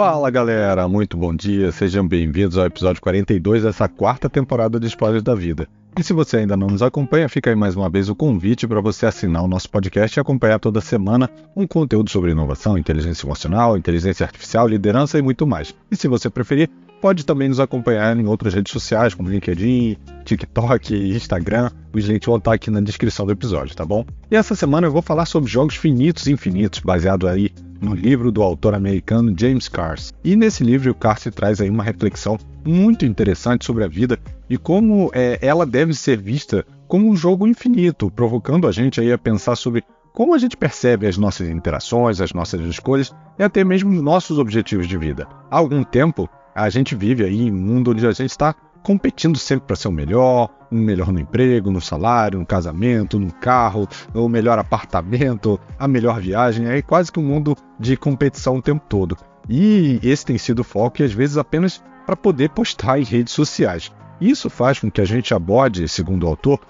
Fala galera, muito bom dia, sejam bem-vindos ao episódio 42 dessa quarta temporada de Spoilers da Vida. E se você ainda não nos acompanha, fica aí mais uma vez o convite para você assinar o nosso podcast e acompanhar toda semana um conteúdo sobre inovação, inteligência emocional, inteligência artificial, liderança e muito mais. E se você preferir, pode também nos acompanhar em outras redes sociais como LinkedIn, TikTok, Instagram. Os links vão estar aqui na descrição do episódio, tá bom? E essa semana eu vou falar sobre jogos finitos e infinitos, baseado aí no livro do autor americano James Carse. E nesse livro o Carse traz aí uma reflexão muito interessante sobre a vida e como ela deve ser vista como um jogo infinito, provocando a gente aí a pensar sobre como a gente percebe as nossas interações, as nossas escolhas e até mesmo os nossos objetivos de vida. Há algum tempo a gente vive aí em um mundo onde a gente está competindo sempre para ser o melhor no emprego, no salário, no casamento, no carro, o melhor apartamento, a melhor viagem, é quase que um mundo de competição o tempo todo. E esse tem sido o foco e às vezes apenas para poder postar em redes sociais. Isso faz com que a gente aborde, segundo o autor,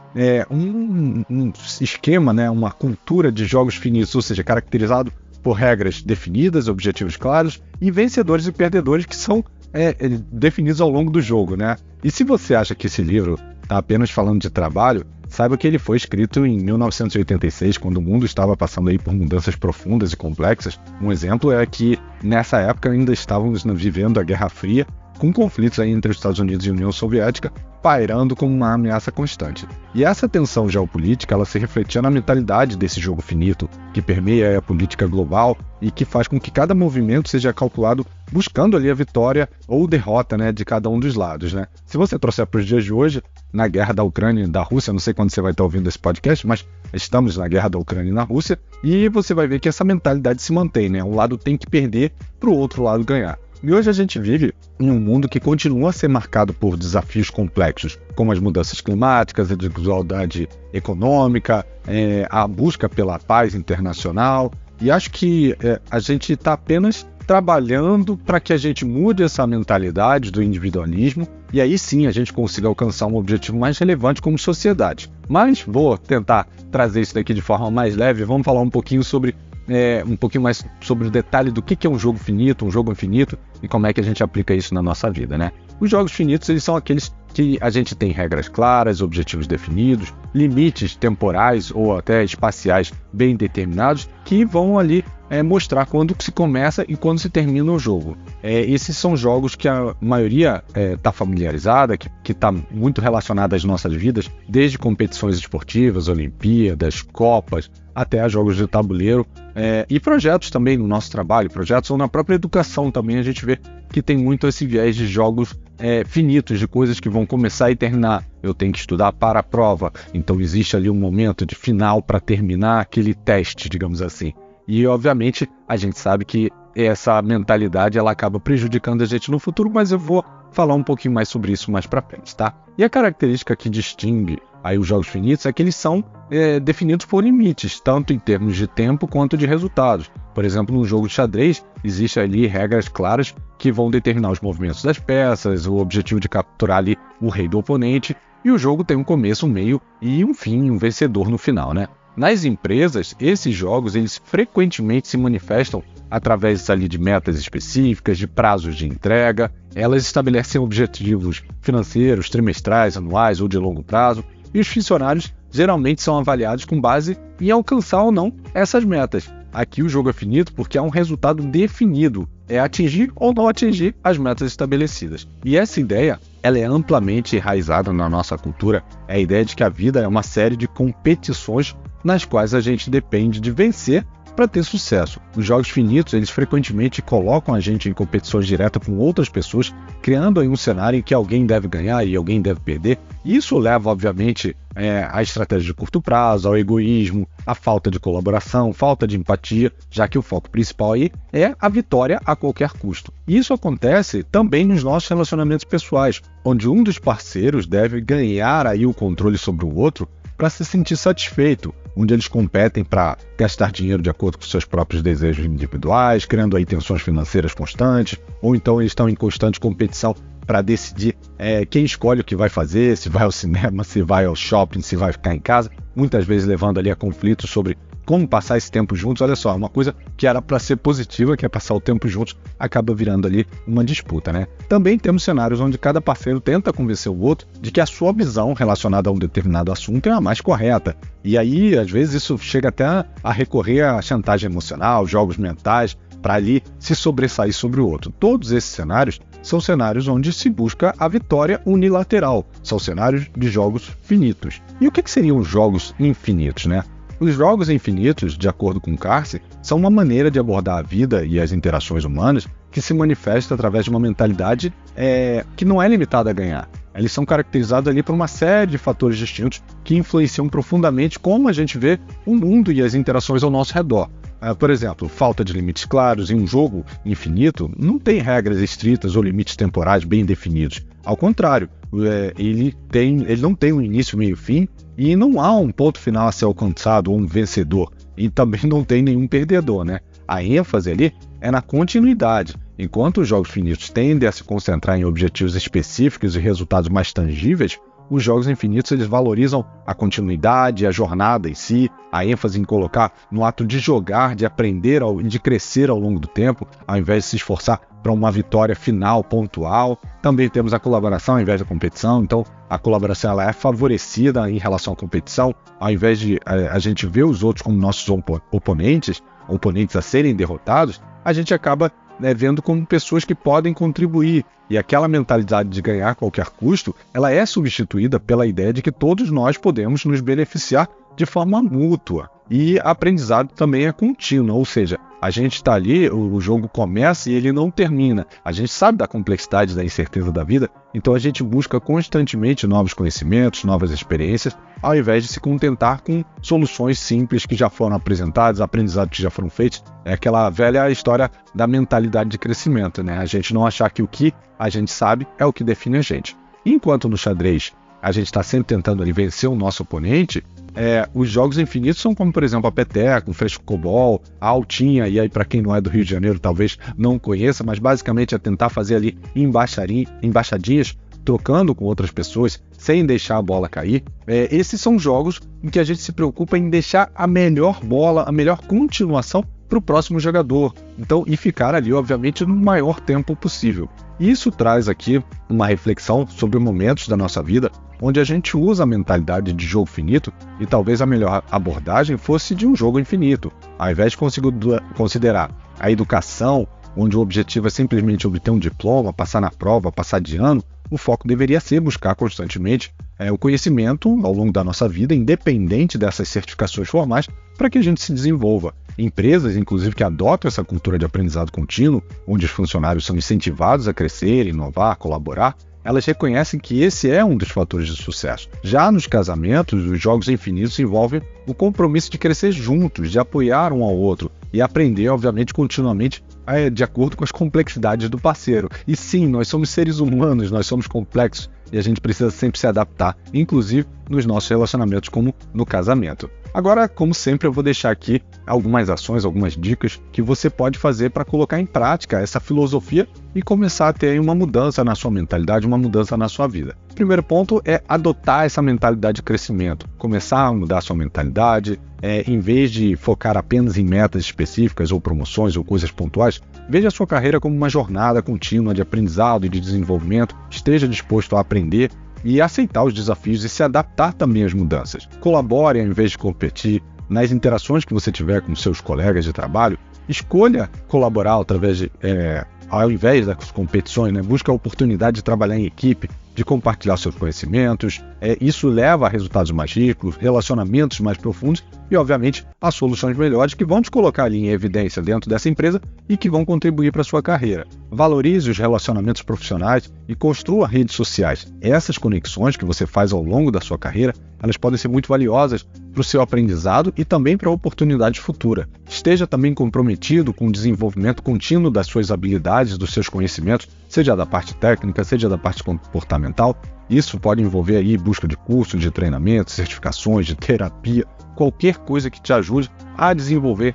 um esquema, uma cultura de jogos finitos, ou seja, caracterizado por regras definidas, objetivos claros e vencedores e perdedores que são definidos ao longo do jogo, né? E se você acha que esse livro está apenas falando de trabalho, saiba que ele foi escrito em 1986, quando o mundo estava passando aí por mudanças profundas e complexas. Um exemplo é que nessa época ainda estávamos vivendo a Guerra Fria, com conflitos aí entre os Estados Unidos e a União Soviética pairando como uma ameaça constante. E essa tensão geopolítica ela se refletia na mentalidade desse jogo finito, que permeia a política global e que faz com que cada movimento seja calculado buscando ali a vitória ou derrota, de cada um dos lados, né? Se você trouxer para os dias de hoje, na guerra da Ucrânia e da Rússia, não sei quando você vai estar ouvindo esse podcast, mas estamos na guerra da Ucrânia e na Rússia, e você vai ver que essa mentalidade se mantém, né? Um lado tem que perder para o outro lado ganhar. E hoje a gente vive em um mundo que continua a ser marcado por desafios complexos, como as mudanças climáticas, a desigualdade econômica, a busca pela paz internacional. E acho que a gente está apenas trabalhando para que a gente mude essa mentalidade do individualismo e aí sim a gente consiga alcançar um objetivo mais relevante como sociedade. Mas vou tentar trazer isso daqui de forma mais leve. Vamos falar um pouquinho mais sobre o detalhe do que é um jogo finito, um jogo infinito e como é que a gente aplica isso na nossa vida, né? Os jogos finitos, eles são aqueles que a gente tem regras claras, objetivos definidos, limites temporais ou até espaciais bem determinados que vão ali mostrar quando se começa e quando se termina o jogo. Esses são jogos que a maioria está familiarizada, que está muito relacionada às nossas vidas, desde competições esportivas, Olimpíadas, Copas, até a jogos de tabuleiro e projetos também no nosso trabalho, projetos ou na própria educação também a gente vê que tem muito esse viés de jogos finitos, de coisas que vão começar e terminar. Eu tenho que estudar para a prova, então existe ali um momento de final para terminar aquele teste, digamos assim. E obviamente a gente sabe que essa mentalidade ela acaba prejudicando a gente no futuro, mas eu vou falar um pouquinho mais sobre isso mais para frente, tá? E a característica que distingue aí os jogos finitos é que eles são definidos por limites, tanto em termos de tempo quanto de resultados. Por exemplo, no jogo de xadrez, existem ali regras claras que vão determinar os movimentos das peças, o objetivo de capturar ali o rei do oponente, e o jogo tem um começo, um meio e um fim, um vencedor no final, né? Nas empresas, esses jogos eles frequentemente se manifestam através ali de metas específicas, de prazos de entrega. Elas estabelecem objetivos financeiros, trimestrais, anuais ou de longo prazo, e os funcionários geralmente são avaliados com base em alcançar ou não essas metas. Aqui o jogo é finito porque há um resultado definido, atingir ou não atingir as metas estabelecidas. E essa ideia ela é amplamente enraizada na nossa cultura, é a ideia de que a vida é uma série de competições nas quais a gente depende de vencer para ter sucesso. Os jogos finitos, eles frequentemente colocam a gente em competições diretas com outras pessoas, criando aí um cenário em que alguém deve ganhar e alguém deve perder. Isso leva, obviamente, à estratégia de curto prazo, ao egoísmo, à falta de colaboração, falta de empatia, já que o foco principal aí é a vitória a qualquer custo. E isso acontece também nos nossos relacionamentos pessoais, onde um dos parceiros deve ganhar aí o controle sobre o outro para se sentir satisfeito, onde eles competem para gastar dinheiro de acordo com seus próprios desejos individuais, criando aí tensões financeiras constantes, ou então eles estão em constante competição para decidir quem escolhe o que vai fazer, se vai ao cinema, se vai ao shopping, se vai ficar em casa, muitas vezes levando ali a conflitos sobre como passar esse tempo juntos. Olha só, uma coisa que era para ser positiva, que é passar o tempo juntos, acaba virando ali uma disputa, né? Também temos cenários onde cada parceiro tenta convencer o outro de que a sua visão relacionada a um determinado assunto é a mais correta. E aí, às vezes, isso chega até a recorrer à chantagem emocional, jogos mentais, para ali se sobressair sobre o outro. Todos esses cenários são cenários onde se busca a vitória unilateral. São cenários de jogos finitos. E o que seriam os jogos infinitos, né? Os jogos infinitos, de acordo com Carse, são uma maneira de abordar a vida e as interações humanas que se manifesta através de uma mentalidade que não é limitada a ganhar. Eles são caracterizados ali por uma série de fatores distintos que influenciam profundamente como a gente vê o mundo e as interações ao nosso redor. Por exemplo, falta de limites claros. Em um jogo infinito, não tem regras estritas ou limites temporais bem definidos. Ao contrário, ele não tem um início, meio e fim, e não há um ponto final a ser alcançado ou um vencedor. E também não tem nenhum perdedor, né? A ênfase ali é na continuidade. Enquanto os jogos finitos tendem a se concentrar em objetivos específicos e resultados mais tangíveis, os jogos infinitos eles valorizam a continuidade, a jornada em si, a ênfase em colocar no ato de jogar, de aprender e de crescer ao longo do tempo, ao invés de se esforçar para uma vitória final, pontual. Também temos a colaboração ao invés da competição, então a colaboração ela é favorecida em relação à competição, ao invés de a gente ver os outros como nossos oponentes a serem derrotados, a gente acaba vendo como pessoas que podem contribuir. E aquela mentalidade de ganhar a qualquer custo, ela é substituída pela ideia de que todos nós podemos nos beneficiar de forma mútua. E aprendizado também é contínuo, ou seja, a gente está ali, o jogo começa e ele não termina. A gente sabe da complexidade, da incerteza da vida, então a gente busca constantemente novos conhecimentos, novas experiências, ao invés de se contentar com soluções simples que já foram apresentadas, aprendizados que já foram feitos. É aquela velha história da mentalidade de crescimento, né? A gente não achar que o que a gente sabe é o que define a gente. Enquanto no xadrez a gente está sempre tentando ali vencer o nosso oponente, os jogos infinitos são como, por exemplo, a peteca, o frescobol, a altinha, e aí para quem não é do Rio de Janeiro talvez não conheça, mas basicamente é tentar fazer ali embaixadinhas, trocando com outras pessoas, sem deixar a bola cair. Esses são jogos em que a gente se preocupa em deixar a melhor bola, a melhor continuação para o próximo jogador, então, e ficar ali, obviamente, no maior tempo possível. Isso traz aqui uma reflexão sobre momentos da nossa vida onde a gente usa a mentalidade de jogo finito e talvez a melhor abordagem fosse de um jogo infinito, ao invés de considerar a educação, onde o objetivo é simplesmente obter um diploma, passar na prova, passar de ano. O foco deveria ser buscar constantemente o conhecimento ao longo da nossa vida, independente dessas certificações formais, para que a gente se desenvolva. Empresas, inclusive, que adotam essa cultura de aprendizado contínuo, onde os funcionários são incentivados a crescer, inovar, colaborar, elas reconhecem que esse é um dos fatores de sucesso. Já nos casamentos, os jogos infinitos envolvem o compromisso de crescer juntos, de apoiar um ao outro e aprender, obviamente, continuamente de acordo com as complexidades do parceiro. E sim, nós somos seres humanos, nós somos complexos e a gente precisa sempre se adaptar, inclusive nos nossos relacionamentos, como no casamento. Agora, como sempre, eu vou deixar aqui algumas ações, algumas dicas que você pode fazer para colocar em prática essa filosofia e começar a ter uma mudança na sua mentalidade, uma mudança na sua vida. O primeiro ponto é adotar essa mentalidade de crescimento, começar a mudar a sua mentalidade, em vez de focar apenas em metas específicas ou promoções ou coisas pontuais, veja a sua carreira como uma jornada contínua de aprendizado e de desenvolvimento, esteja disposto a aprender e aceitar os desafios e se adaptar também às mudanças. Colabore ao invés de competir. Nas interações que você tiver com seus colegas de trabalho, escolha colaborar ao invés das competições, né? Busque a oportunidade de trabalhar em equipe, de compartilhar seus conhecimentos. Isso leva a resultados mais ricos, relacionamentos mais profundos e, obviamente, a soluções melhores que vão te colocar ali em evidência dentro dessa empresa e que vão contribuir para a sua carreira. Valorize os relacionamentos profissionais e construa redes sociais. Essas conexões que você faz ao longo da sua carreira, elas podem ser muito valiosas para o seu aprendizado e também para a oportunidade futura. Esteja também comprometido com o desenvolvimento contínuo das suas habilidades, dos seus conhecimentos, seja da parte técnica, seja da parte comportamental. Isso pode envolver aí busca de cursos, de treinamento, certificações, de terapia, qualquer coisa que te ajude a desenvolver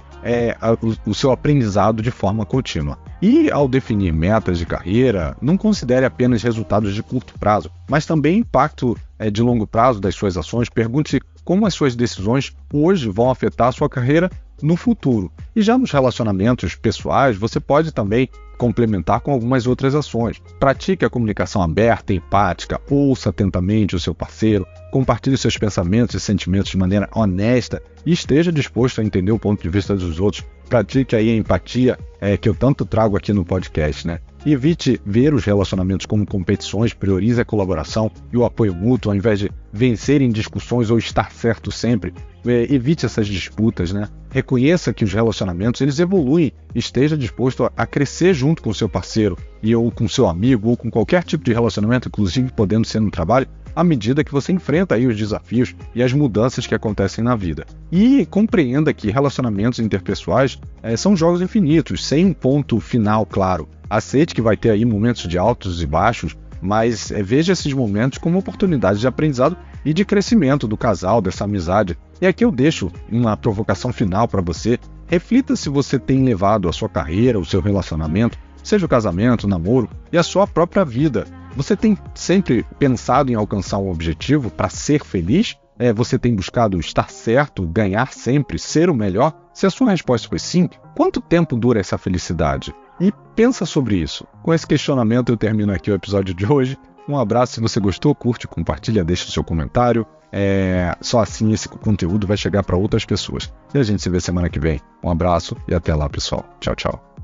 o seu aprendizado de forma contínua. E ao definir metas de carreira, não considere apenas resultados de curto prazo, mas também impacto de longo prazo das suas ações. Pergunte-se como as suas decisões hoje vão afetar a sua carreira no futuro. E já nos relacionamentos pessoais, você pode também complementar com algumas outras ações. Pratique a comunicação aberta, empática, ouça atentamente o seu parceiro, compartilhe seus pensamentos e sentimentos de maneira honesta e esteja disposto a entender o ponto de vista dos outros. Pratique aí a empatia, que eu tanto trago aqui no podcast, né? Evite ver os relacionamentos como competições, priorize a colaboração e o apoio mútuo, ao invés de vencer em discussões ou estar certo sempre. Evite essas disputas, né? Reconheça que os relacionamentos eles evoluem, esteja disposto a crescer junto com o seu parceiro, ou com seu amigo, ou com qualquer tipo de relacionamento, inclusive podendo ser no trabalho, à medida que você enfrenta aí os desafios e as mudanças que acontecem na vida. E compreenda que relacionamentos interpessoais são jogos infinitos, sem um ponto final claro. Aceite que vai ter aí momentos de altos e baixos, mas veja esses momentos como oportunidades de aprendizado e de crescimento do casal, dessa amizade. E aqui eu deixo uma provocação final para você. Reflita se você tem levado a sua carreira, o seu relacionamento, seja o casamento, o namoro e a sua própria vida. Você tem sempre pensado em alcançar um objetivo para ser feliz? Você tem buscado estar certo, ganhar sempre, ser o melhor? Se a sua resposta foi sim, quanto tempo dura essa felicidade? E pensa sobre isso. Com esse questionamento eu termino aqui o episódio de hoje. Um abraço, se você gostou, curte, compartilha, deixa o seu comentário. Só assim esse conteúdo vai chegar para outras pessoas. E a gente se vê semana que vem. Um abraço e até lá, pessoal. Tchau, tchau.